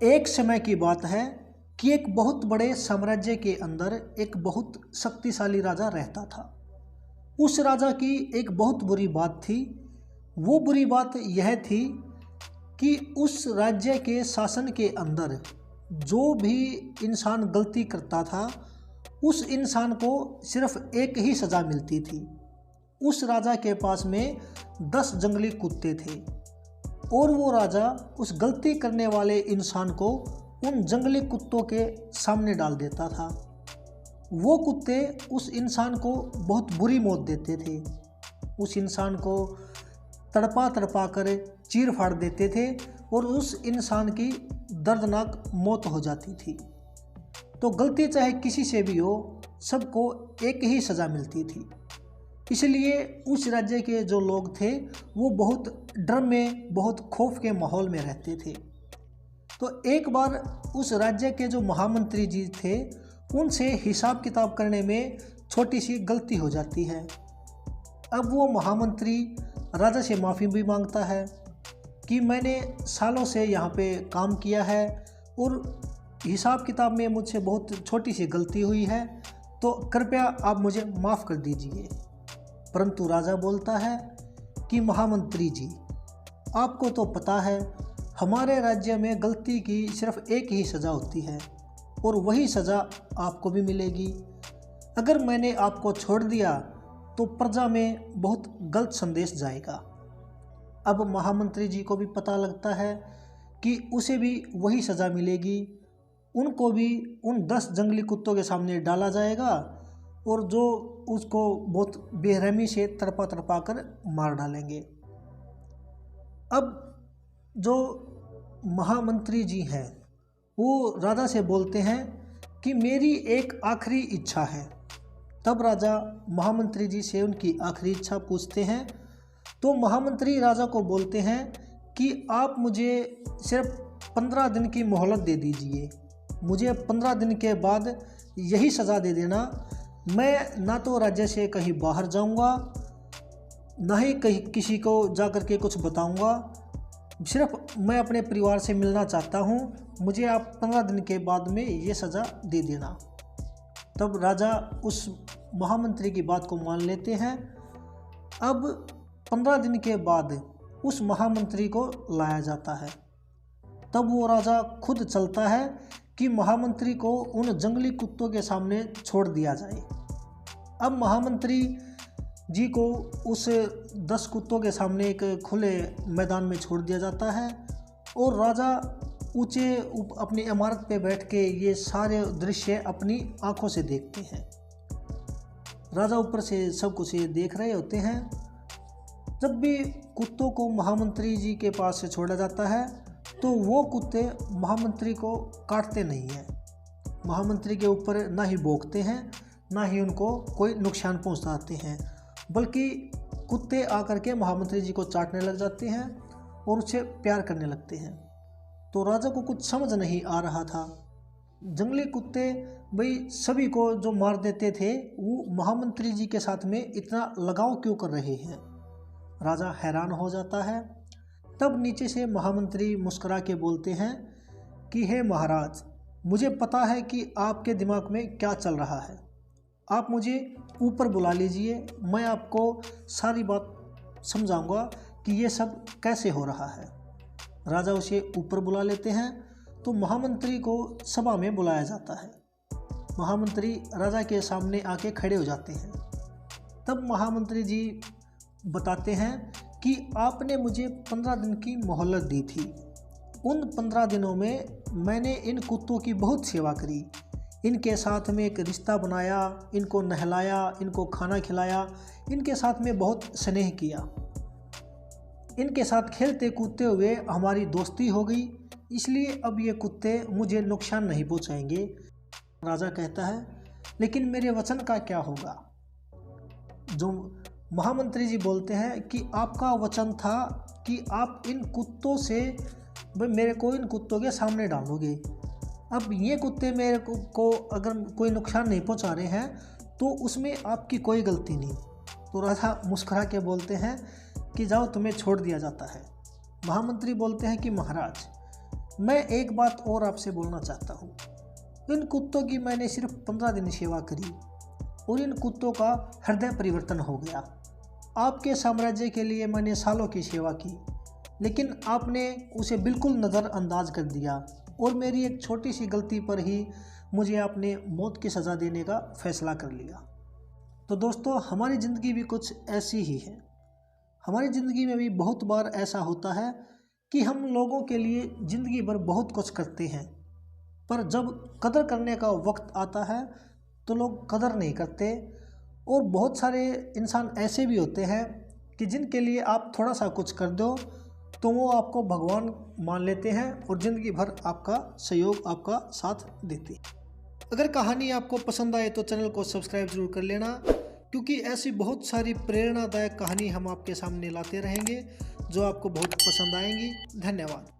एक समय की बात है कि एक बहुत बड़े साम्राज्य के अंदर एक बहुत शक्तिशाली राजा रहता था। उस राजा की एक बहुत बुरी बात थी। वो बुरी बात यह थी कि उस राज्य के शासन के अंदर जो भी इंसान गलती करता था उस इंसान को सिर्फ एक ही सज़ा मिलती थी। उस राजा के पास में 10 जंगली कुत्ते थे और वो राजा उस गलती करने वाले इंसान को उन जंगली कुत्तों के सामने डाल देता था। वो कुत्ते उस इंसान को बहुत बुरी मौत देते थे। उस इंसान को तड़पा तड़पा कर चीर फाड़ देते थे और उस इंसान की दर्दनाक मौत हो जाती थी। तो गलती चाहे किसी से भी हो, सबको एक ही सज़ा मिलती थी। इसलिए उस राज्य के जो लोग थे वो बहुत डर में, बहुत खौफ के माहौल में रहते थे। तो एक बार उस राज्य के जो महामंत्री जी थे उनसे हिसाब किताब करने में छोटी सी गलती हो जाती है। अब वो महामंत्री राजा से माफ़ी भी मांगता है कि मैंने सालों से यहाँ पे काम किया है और हिसाब किताब में मुझसे बहुत छोटी सी गलती हुई है, तो कृपया आप मुझे माफ़ कर दीजिए। परंतु राजा बोलता है कि महामंत्री जी, आपको तो पता है हमारे राज्य में गलती की सिर्फ एक ही सज़ा होती है और वही सज़ा आपको भी मिलेगी। अगर मैंने आपको छोड़ दिया तो प्रजा में बहुत गलत संदेश जाएगा। अब महामंत्री जी को भी पता लगता है कि उसे भी वही सज़ा मिलेगी। उनको भी उन 10 जंगली कुत्तों के सामने डाला जाएगा और जो उसको बहुत बेरहमी से तड़पा तड़पा कर मार डालेंगे। अब जो महामंत्री जी हैं वो राजा से बोलते हैं कि मेरी एक आखिरी इच्छा है। तब राजा महामंत्री जी से उनकी आखिरी इच्छा पूछते हैं। तो महामंत्री राजा को बोलते हैं कि आप मुझे सिर्फ 15 दिन की मोहलत दे दीजिए। मुझे 15 दिन के बाद यही सज़ा दे देना। मैं ना तो राज्य से कहीं बाहर जाऊंगा, ना ही कहीं किसी को जा कर के कुछ बताऊंगा। सिर्फ मैं अपने परिवार से मिलना चाहता हूं। मुझे आप 15 दिन के बाद में ये सज़ा दे देना। तब राजा उस महामंत्री की बात को मान लेते हैं। अब 15 दिन के बाद उस महामंत्री को लाया जाता है। तब वो राजा खुद चलता है कि महामंत्री को उन जंगली कुत्तों के सामने छोड़ दिया जाए। अब महामंत्री जी को उस 10 कुत्तों के सामने एक खुले मैदान में छोड़ दिया जाता है और राजा ऊंचे अपनी इमारत पे बैठ के ये सारे दृश्य अपनी आंखों से देखते हैं। राजा ऊपर से सब कुछ ये देख रहे होते हैं। जब भी कुत्तों को महामंत्री जी के पास से छोड़ा जाता है तो वो कुत्ते महामंत्री को काटते नहीं हैं, महामंत्री के ऊपर ना ही भौंकते हैं, ना ही उनको कोई नुकसान पहुंचाते हैं, बल्कि कुत्ते आकर के महामंत्री जी को चाटने लग जाते हैं और उससे प्यार करने लगते हैं। तो राजा को कुछ समझ नहीं आ रहा था। जंगली कुत्ते भाई सभी को जो मार देते थे वो महामंत्री जी के साथ में इतना लगाव क्यों कर रहे हैं। राजा हैरान हो जाता है। तब नीचे से महामंत्री मुस्कुरा के बोलते हैं कि हे महाराज, मुझे पता है कि आपके दिमाग में क्या चल रहा है। आप मुझे ऊपर बुला लीजिए, मैं आपको सारी बात समझाऊंगा कि ये सब कैसे हो रहा है। राजा उसे ऊपर बुला लेते हैं। तो महामंत्री को सभा में बुलाया जाता है। महामंत्री राजा के सामने आके खड़े हो जाते हैं। तब महामंत्री जी बताते हैं कि आपने मुझे 15 दिन की मोहलत दी थी। उन 15 दिनों में मैंने इन कुत्तों की बहुत सेवा करी, इनके साथ में एक रिश्ता बनाया, इनको नहलाया, इनको खाना खिलाया, इनके साथ में बहुत स्नेह किया। इनके साथ खेलते कूदते हुए हमारी दोस्ती हो गई, इसलिए अब ये कुत्ते मुझे नुकसान नहीं पहुंचाएंगे। राजा कहता है लेकिन मेरे वचन का क्या होगा। जो महामंत्री जी बोलते हैं कि आपका वचन था कि आप इन कुत्तों से मेरे को इन कुत्तों के सामने डालोगे। अब ये कुत्ते मेरे को अगर कोई नुकसान नहीं पहुंचा रहे हैं तो उसमें आपकी कोई गलती नहीं। तो राजा मुस्कुरा के बोलते हैं कि जाओ, तुम्हें छोड़ दिया जाता है। महामंत्री बोलते हैं कि महाराज, मैं एक बात और आपसे बोलना चाहता हूँ। इन कुत्तों की मैंने सिर्फ 15 दिन सेवा करी और इन कुत्तों का हृदय परिवर्तन हो गया। आपके साम्राज्य के लिए मैंने सालों की सेवा की, लेकिन आपने उसे बिल्कुल नज़रअंदाज कर दिया और मेरी एक छोटी सी गलती पर ही मुझे आपने मौत की सज़ा देने का फैसला कर लिया। तो दोस्तों, हमारी ज़िंदगी भी कुछ ऐसी ही है। हमारी ज़िंदगी में भी बहुत बार ऐसा होता है कि हम लोगों के लिए ज़िंदगी भर बहुत कुछ करते हैं, पर जब कदर करने का वक्त आता है तो लोग कदर नहीं करते। और बहुत सारे इंसान ऐसे भी होते हैं कि जिनके लिए आप थोड़ा सा कुछ कर दो तो वो आपको भगवान मान लेते हैं और ज़िंदगी भर आपका सहयोग, आपका साथ देते हैं। अगर कहानी आपको पसंद आए तो चैनल को सब्सक्राइब जरूर कर लेना, क्योंकि ऐसी बहुत सारी प्रेरणादायक कहानी हम आपके सामने लाते रहेंगे जो आपको बहुत पसंद आएंगी। धन्यवाद।